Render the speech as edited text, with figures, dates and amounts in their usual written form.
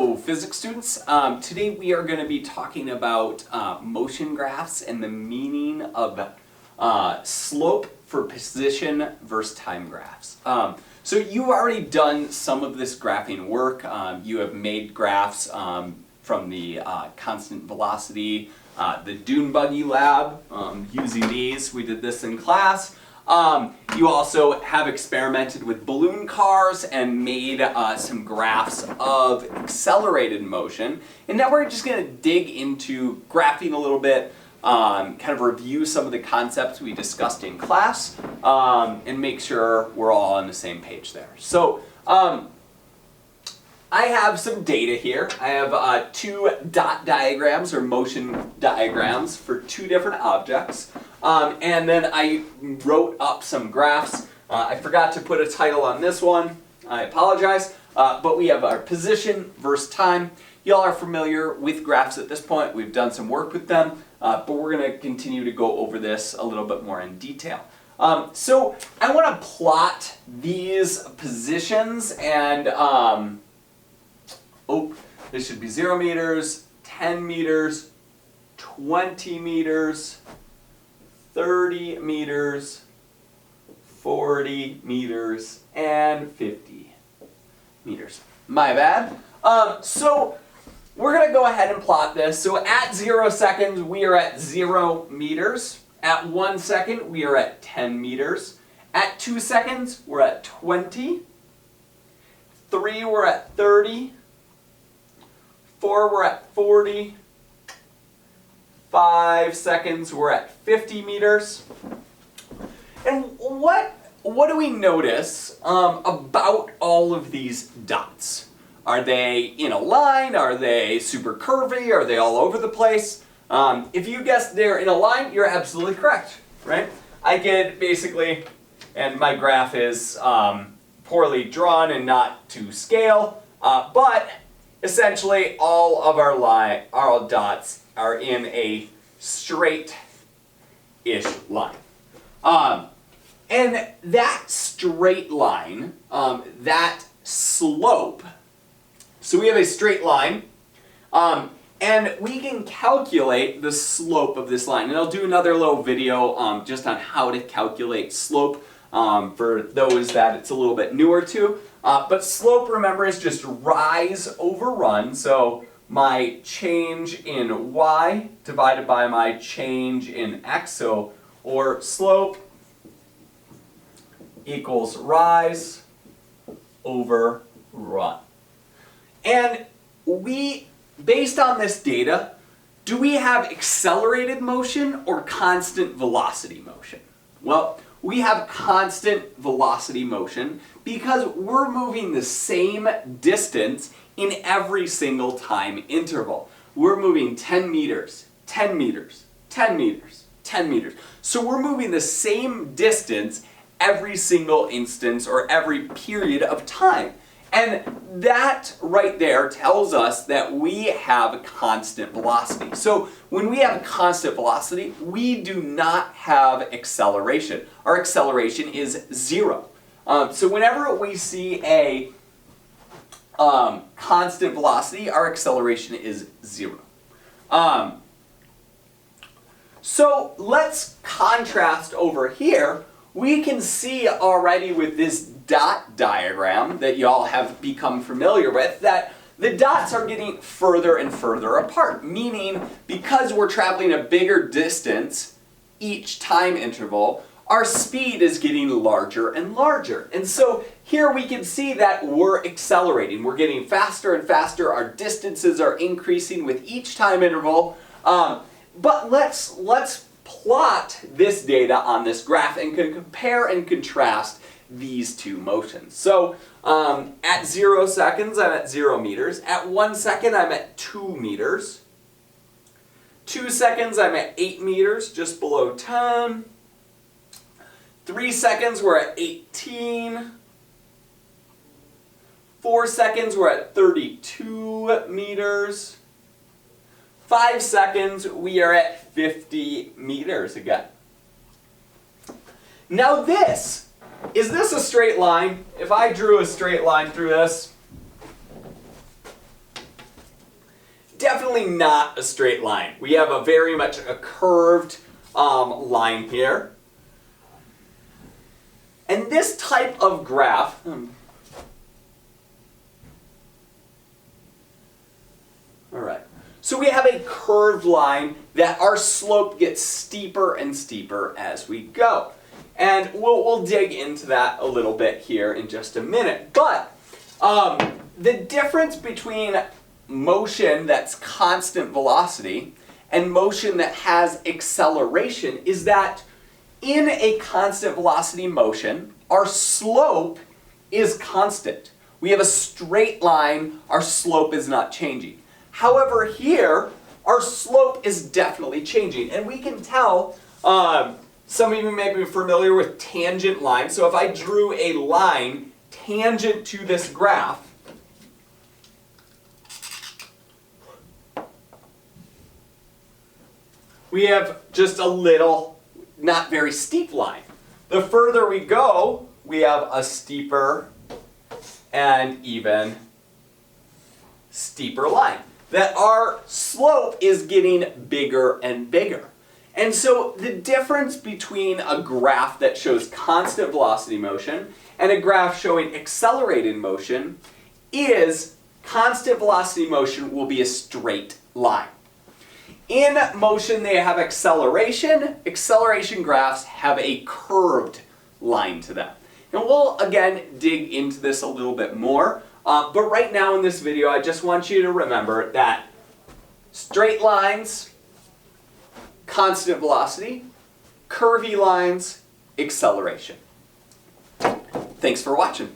Hello, physics students. Today we are going to be talking about motion graphs and the meaning of slope for position versus time graphs. So you've already done some of this graphing work. You have made graphs from the constant velocity, the dune buggy lab, using these. We did this in class. You also have experimented with balloon cars and made some graphs of accelerated motion. And now we're just going to dig into graphing a little bit, kind of review some of the concepts we discussed in class, and make sure we're all on the same page there. So I have some data here. I have two dot diagrams or motion diagrams for two different objects. And then I wrote up some graphs. I forgot to put a title on this one. I apologize. But we have our position versus time. Y'all are familiar with graphs at this point. We've done some work with them. But we're going to continue to go over this a little bit more in detail. So I want to plot these positions and this should be 0 meters, 10 meters, 20 meters, 30 meters, 40 meters, and 50 meters. My bad. So we're going to go ahead and plot this. So at 0 seconds, we are at 0 meters. At 1 second, we are at 10 meters. At 2 seconds, we're at 20. 3, we're at 30. 4, we're at 40. 5 seconds, we're at 50 meters. And what do we notice about all of these dots? Are they in a line? Are they super curvy? Are they all over the place? If you guessed they're in a line, you're absolutely correct, right? I could basically, and my graph is poorly drawn and not to scale, but essentially all of our dots are in a straight-ish line. And that straight line, that slope, so we have a straight line, and we can calculate the slope of this line. And I'll do another little video just on how to calculate slope for those that it's a little bit newer to. But slope, remember, is just rise over run. So my change in y divided by my change in x. Or slope equals rise over run. And based on this data, do we have accelerated motion or constant velocity motion? Well, we have constant velocity motion because we're moving the same distance in every single time interval. We're moving 10 meters, 10 meters, 10 meters, 10 meters. So we're moving the same distance every single instance or every period of time. And that right there tells us that we have constant velocity. So when we have constant velocity, we do not have acceleration. Our acceleration is 0. So whenever we see a constant velocity, our acceleration is 0. So let's contrast over here. We can see already with this dot diagram that y'all have become familiar with that the dots are getting further and further apart, meaning because we're traveling a bigger distance each time interval, our speed is getting larger and larger. And so here we can see that we're accelerating. We're getting faster and faster. Our distances are increasing with each time interval. But let's plot this data on this graph and compare and contrast these two motions. So at 0 seconds, I'm at 0 meters. At 1 second, I'm at 2 meters. 2 seconds, I'm at 8 meters, just below 10. 3 seconds, we're at 18. 4 seconds, we're at 32 meters. 5 seconds, we are at 50 meters again. Now is this a straight line? If I drew a straight line through this, definitely not a straight line. We have a very much a curved line here. And this type of graph, all right. So we have a curved line that our slope gets steeper and steeper as we go. And we'll dig into that a little bit here in just a minute. But the difference between motion that's constant velocity and motion that has acceleration is that in a constant velocity motion, our slope is constant. We have a straight line, our slope is not changing. However, here, our slope is definitely changing. And we can tell, some of you may be familiar with tangent lines. So if I drew a line tangent to this graph, we have just a little, not very steep line. The further we go, we have a steeper and even steeper line. That our slope is getting bigger and bigger. And so the difference between a graph that shows constant velocity motion and a graph showing accelerated motion is constant velocity motion will be a straight line. In motion, they have acceleration. Acceleration graphs have a curved line to them. And we'll, again, dig into this a little bit more. But right now in this video, I just want you to remember that straight lines, constant velocity, curvy lines, acceleration. Thanks for watching.